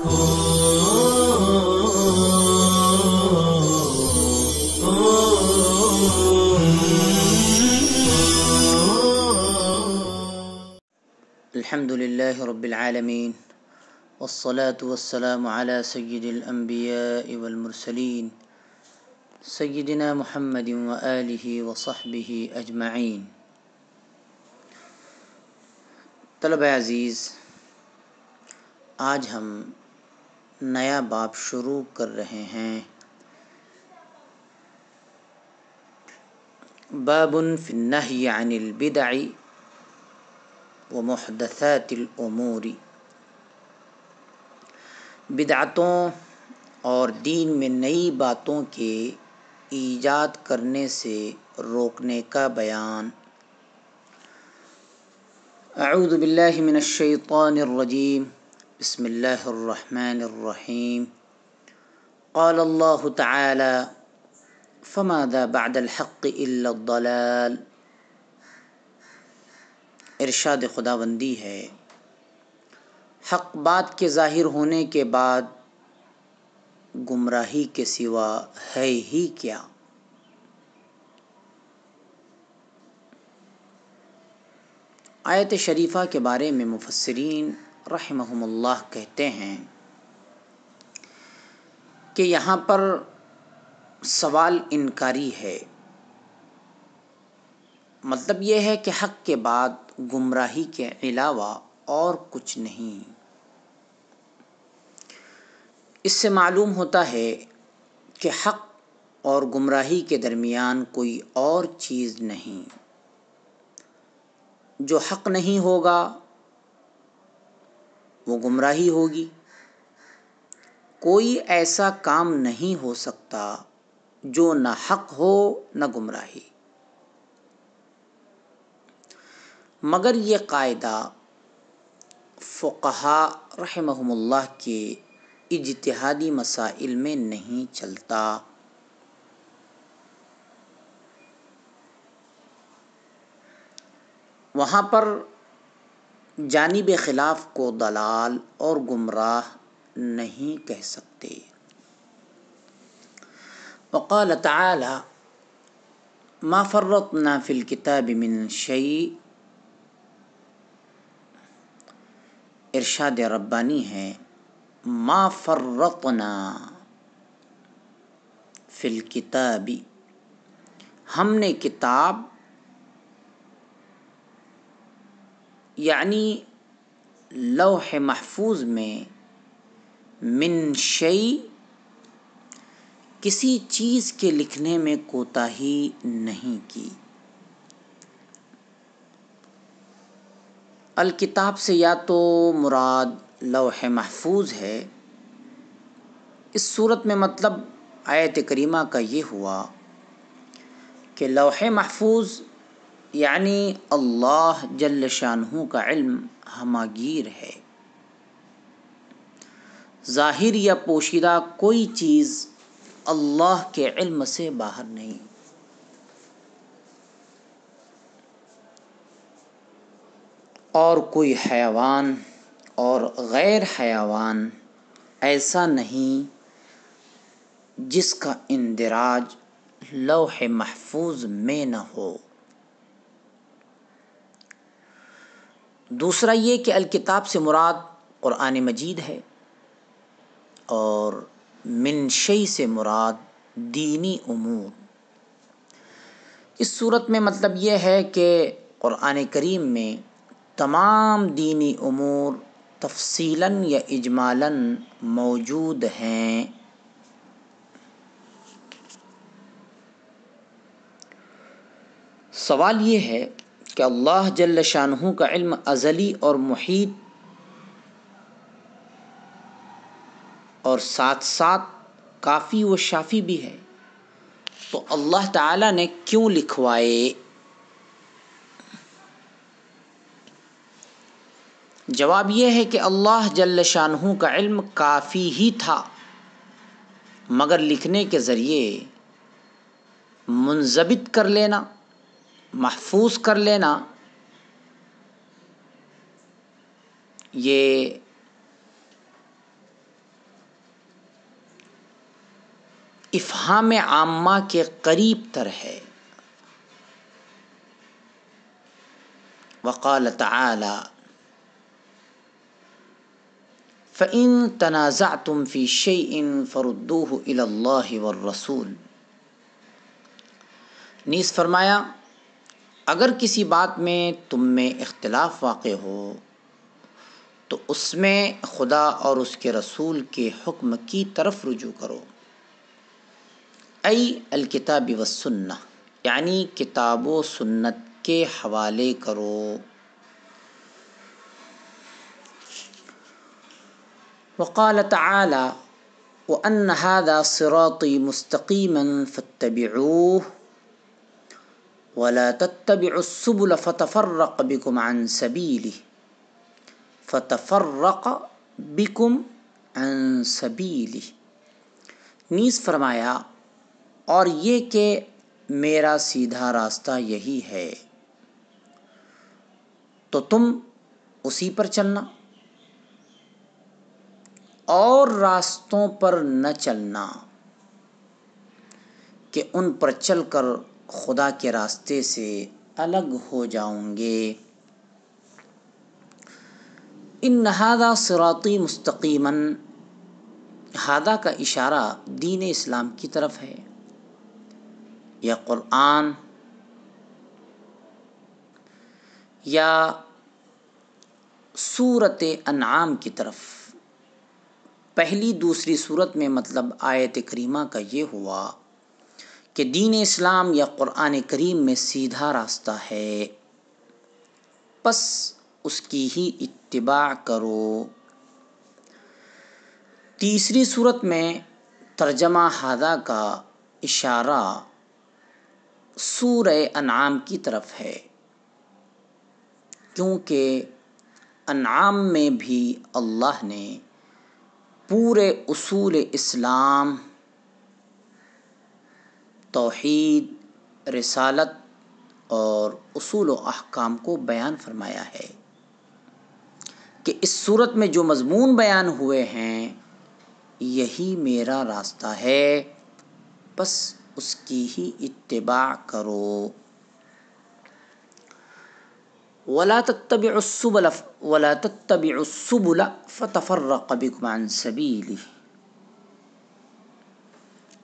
الحمد لله رب العالمين والصلاة والسلام على سيد الأنبياء والمرسلين سيدنا محمد وآله وصحبه أجمعين۔ طلبہ عزیز، آج ہم نیا باب شروع کر رہے ہیں، باب فی النہی عن البدع ومحدثات الامور۔ بدعتوں اور دین میں نئی باتوں کے ایجاد کرنے سے روکنے کا بیان۔ اعوذ باللہ من الشیطان الرجیم، بسم اللہ الرحمن الرحیم۔ قال اللہ تعالی فماذا بعد الحق الا الضلال۔ ارشاد خداوندی ہے، حق بات کے ظاہر ہونے کے بعد گمراہی کے سوا ہے ہی کیا۔ آیت شریفہ کے بارے میں مفسرین رحمہم اللہ کہتے ہیں کہ یہاں پر سوال انکاری ہے، مطلب یہ ہے کہ حق کے بعد گمراہی کے علاوہ اور کچھ نہیں۔ اس سے معلوم ہوتا ہے کہ حق اور گمراہی کے درمیان کوئی اور چیز نہیں۔ جو حق نہیں ہوگا وہ گمراہی ہوگی۔ کوئی ایسا کام نہیں ہو سکتا جو نہ حق ہو نہ گمراہی۔ مگر یہ قاعدہ فقہاء رحمہم اللہ کے اجتہادی مسائل میں نہیں چلتا۔ وہاں پر جانب خلاف کو ضلال اور گمراہ نہیں کہہ سکتے۔ وقال تعالی ما فرطنا فی الکتاب من شیء۔ ارشاد ربانی ہے، ما فرطنا فی الکتاب، ہم نے کتاب یعنی لوح محفوظ میں من شیء کسی چیز کے لکھنے میں کوتاہی نہیں کی۔ الکتاب سے یا تو مراد لوح محفوظ ہے۔ اس صورت میں مطلب آیت کریمہ کا یہ ہوا کہ لوح محفوظ یعنی اللہ جل شانہ کا علم ہماگیر ہے۔ ظاہر یا پوشیدہ کوئی چیز اللہ کے علم سے باہر نہیں۔ اور کوئی حیوان اور غیر حیوان ایسا نہیں جس کا اندراج لوح محفوظ میں نہ ہو۔ دوسرا یہ کہ الکتاب سے مراد قرآن مجید ہے، اور من شیء سے مراد دینی امور۔ اس صورت میں مطلب یہ ہے کہ قرآن کریم میں تمام دینی امور تفصیلاً یا اجمالاً موجود ہیں۔ سوال یہ ہے کہ اللہ جل شانہ کا علم ازلی اور محیط اور ساتھ ساتھ کافی و شافی بھی ہے، تو اللہ تعالیٰ نے کیوں لکھوائے؟ جواب یہ ہے کہ اللہ جل شانہ کا علم کافی ہی تھا، مگر لکھنے کے ذریعے منضبط کر لینا، محفوظ کر لینا، یہ افہام عامہ کے قریب تر ہے۔ وقال تعالی فَإِن تَنَازَعْتُمْ فِي شَيْءٍ فَرُدُّوهُ إِلَى اللَّهِ وَالرَّسُولِ، نیز فرمایا اگر کسی بات میں تم میں اختلاف واقع ہو تو اس میں خدا اور اس کے رسول کے حکم کی طرف رجوع کرو، ای الکتاب والسنہ، یعنی کتاب و سنت کے حوالے کرو۔ وقال تعالی وَأَنَّ هَذَا صِرَاطِي مُسْتَقِيمًا فَاتَّبِعُوهُ وَلَا تَتَّبِعُوا السُّبُلَ فَتَفَرَّقَ بِكُمْ عَنْ سَبِيلِهِ، نیز فرمایا اور یہ کہ میرا سیدھا راستہ یہی ہے تو تم اسی پر چلنا اور راستوں پر نہ چلنا کہ ان پر چل کر خدا کے راستے سے الگ ہو جاؤں گے۔ ان ھذا صراطی مستقیما، ھذا کا اشارہ دین اسلام کی طرف ہے، یا قرآن یا سورۃ انعام کی طرف۔ پہلی دوسری صورت میں مطلب آیت کریمہ کا یہ ہوا کہ دین اسلام یا قرآن کریم میں سیدھا راستہ ہے، پس اس کی ہی اتباع کرو۔ تیسری صورت میں ترجمہ ھذا کا اشارہ سورہ انعام کی طرف ہے، کیونکہ انعام میں بھی اللہ نے پورے اصول اسلام، توحید، رسالت اور اصول و احکام کو بیان فرمایا ہے کہ اس صورت میں جو مضمون بیان ہوئے ہیں یہی میرا راستہ ہے، بس اس کی ہی اتباع کرو۔ وَلَا تَتَّبِعُوا السُّبُلَ فَتَفَرَّقَ بِكُمْ عَنْ سَبِيلِهِ،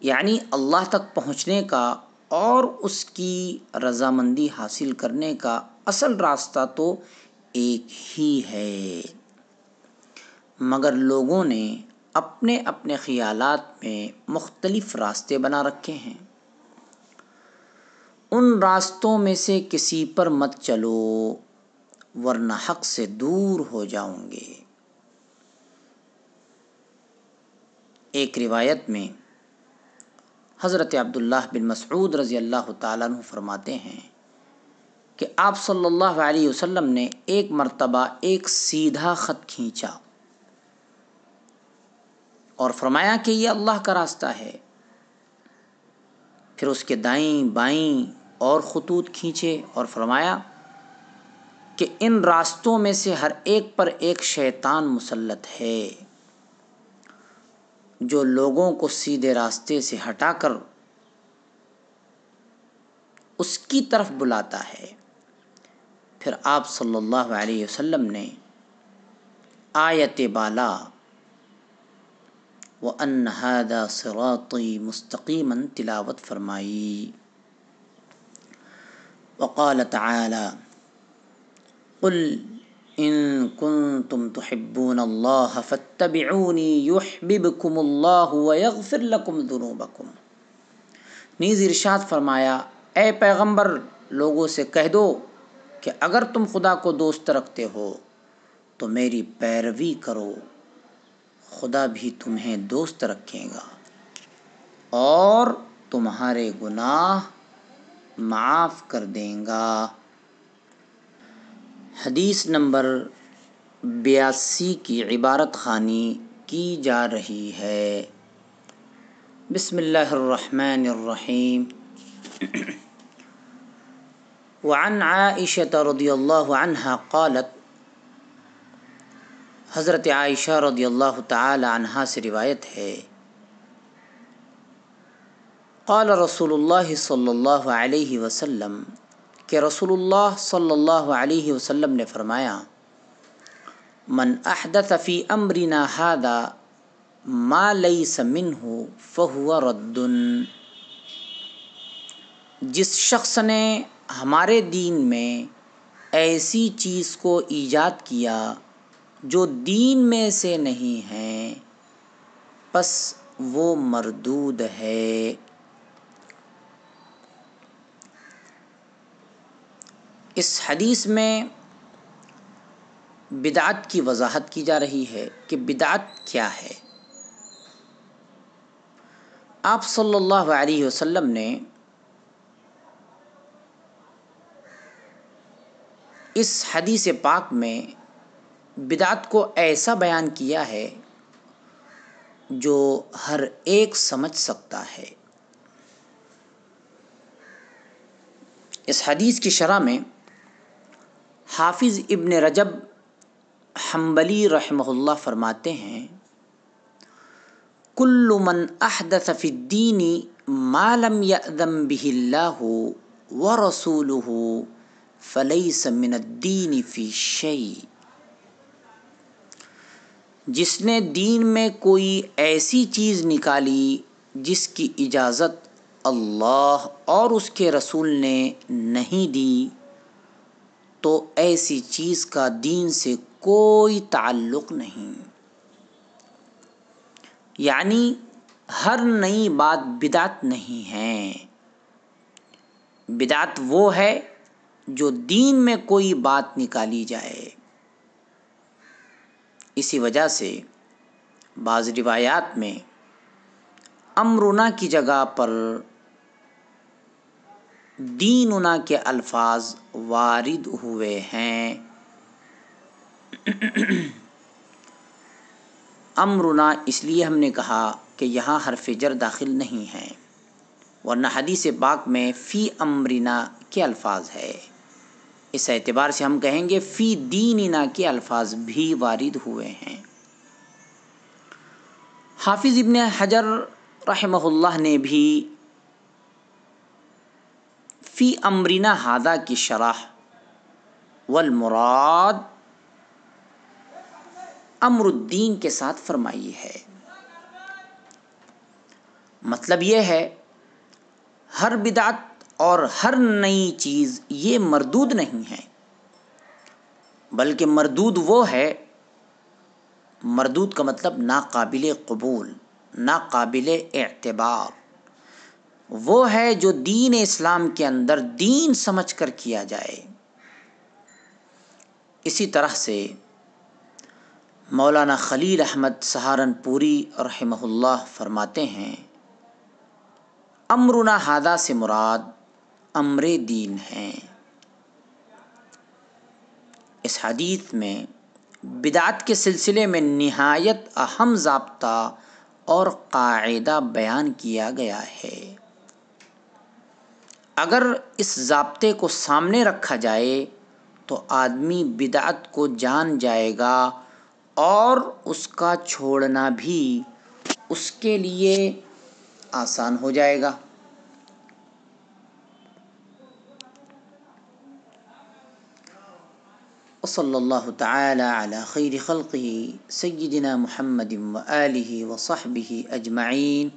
یعنی اللہ تک پہنچنے کا اور اس کی رضامندی حاصل کرنے کا اصل راستہ تو ایک ہی ہے، مگر لوگوں نے اپنے اپنے خیالات میں مختلف راستے بنا رکھے ہیں۔ ان راستوں میں سے کسی پر مت چلو ورنہ حق سے دور ہو جاؤں گے۔ ایک روایت میں حضرت عبداللہ بن مسعود رضی اللہ تعالیٰ عنہ فرماتے ہیں کہ آپ صلی اللہ علیہ وسلم نے ایک مرتبہ ایک سیدھا خط کھینچا اور فرمایا کہ یہ اللہ کا راستہ ہے، پھر اس کے دائیں بائیں اور خطوط کھینچے اور فرمایا کہ ان راستوں میں سے ہر ایک پر ایک شیطان مسلط ہے جو لوگوں کو سیدھے راستے سے ہٹا کر اس کی طرف بلاتا ہے۔ پھر آپ صلی اللہ علیہ وسلم نے آیت بالا وَأَنَّ هَذَا صِرَاطِي مُسْتَقِيمًا تلاوت فرمائی۔ وقال تعالی قُلْ إِن كُنتُمْ تُحِبُّونَ اللَّهَ فَاتَّبِعُونِي يُحْبِبْكُمُ اللَّهُ وَيَغْفِرْ لَكُمْ ذُنُوبَكُمْ، نیز ارشاد فرمایا اے پیغمبر لوگوں سے کہہ دو کہ اگر تم خدا کو دوست رکھتے ہو تو میری پیروی کرو، خدا بھی تمہیں دوست رکھے گا اور تمہارے گناہ معاف کر دے گا۔ حدیث نمبر 82 کی عبارت خوانی کی جا رہی ہے۔ بسم اللہ الرحمن الرحیم۔ وعن عائشة رضی اللہ عنہا قالت، حضرت عائشہ رضی اللہ تعالی عنہا سے روایت ہے قال رسول اللہ صلی اللہ علیہ وسلم کہ رسول اللہ صلی اللہ علیہ وسلم نے فرمایا من احدث فی امرنا ھذا ما لیس منہ فہو رد، جس شخص نے ہمارے دین میں ایسی چیز کو ایجاد کیا جو دین میں سے نہیں ہے پس وہ مردود ہے۔ اس حدیث میں بدعت کی وضاحت کی جا رہی ہے کہ بدعت کیا ہے۔ آپ صلی اللہ علیہ وسلم نے اس حدیث پاک میں بدعت کو ایسا بیان کیا ہے جو ہر ایک سمجھ سکتا ہے۔ اس حدیث کی شرح میں حافظ ابن رجب حنبلی رحمہ اللہ فرماتے ہیں کل من احدث فی الدین ما لم یأذن بہ اللہ ورسولہ فلیس من الدین فی شیء، جس نے دین میں کوئی ایسی چیز نکالی جس کی اجازت اللہ اور اس کے رسول نے نہیں دی تو ایسی چیز کا دین سے کوئی تعلق نہیں۔ یعنی ہر نئی بات بدعت نہیں ہے، بدعت وہ ہے جو دین میں کوئی بات نکالی جائے۔ اسی وجہ سے بعض روایات میں امرنا کی جگہ پر دیننا کے الفاظ وارد ہوئے ہیں۔ امرنا اس لیے ہم نے کہا کہ یہاں حرف جر داخل نہیں ہے، ورنہ حدیث پاک میں فی امرنا کے الفاظ ہے۔ اس اعتبار سے ہم کہیں گے فی دیننا کے الفاظ بھی وارد ہوئے ہیں۔ حافظ ابن حجر رحمہ اللہ نے بھی فی امرنا ھذا کی شرح والمراد امر الدین کے ساتھ فرمائی ہے۔ مطلب یہ ہے ہر بدعت اور ہر نئی چیز یہ مردود نہیں ہے، بلکہ مردود وہ ہے، مردود کا مطلب ناقابل قبول، ناقابل اعتبار، وہ ہے جو دین اسلام کے اندر دین سمجھ کر کیا جائے۔ اسی طرح سے مولانا خلیل احمد سہارنپوری رحمہ اللہ فرماتے ہیں امرنا ھذا سے مراد امر دین ہے۔ اس حدیث میں بدعت کے سلسلے میں نہایت اہم ضابطہ اور قاعدہ بیان کیا گیا ہے۔ اگر اس ضابطے کو سامنے رکھا جائے تو آدمی بدعت کو جان جائے گا اور اس کا چھوڑنا بھی اس کے لیے آسان ہو جائے گا۔ وصلی اللہ تعالی علی خیر خلقہ سیدنا محمد وآلہ وصحبہ اجمعین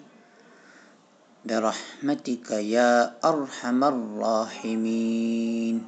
برحمتک یا ارحم الراحمین۔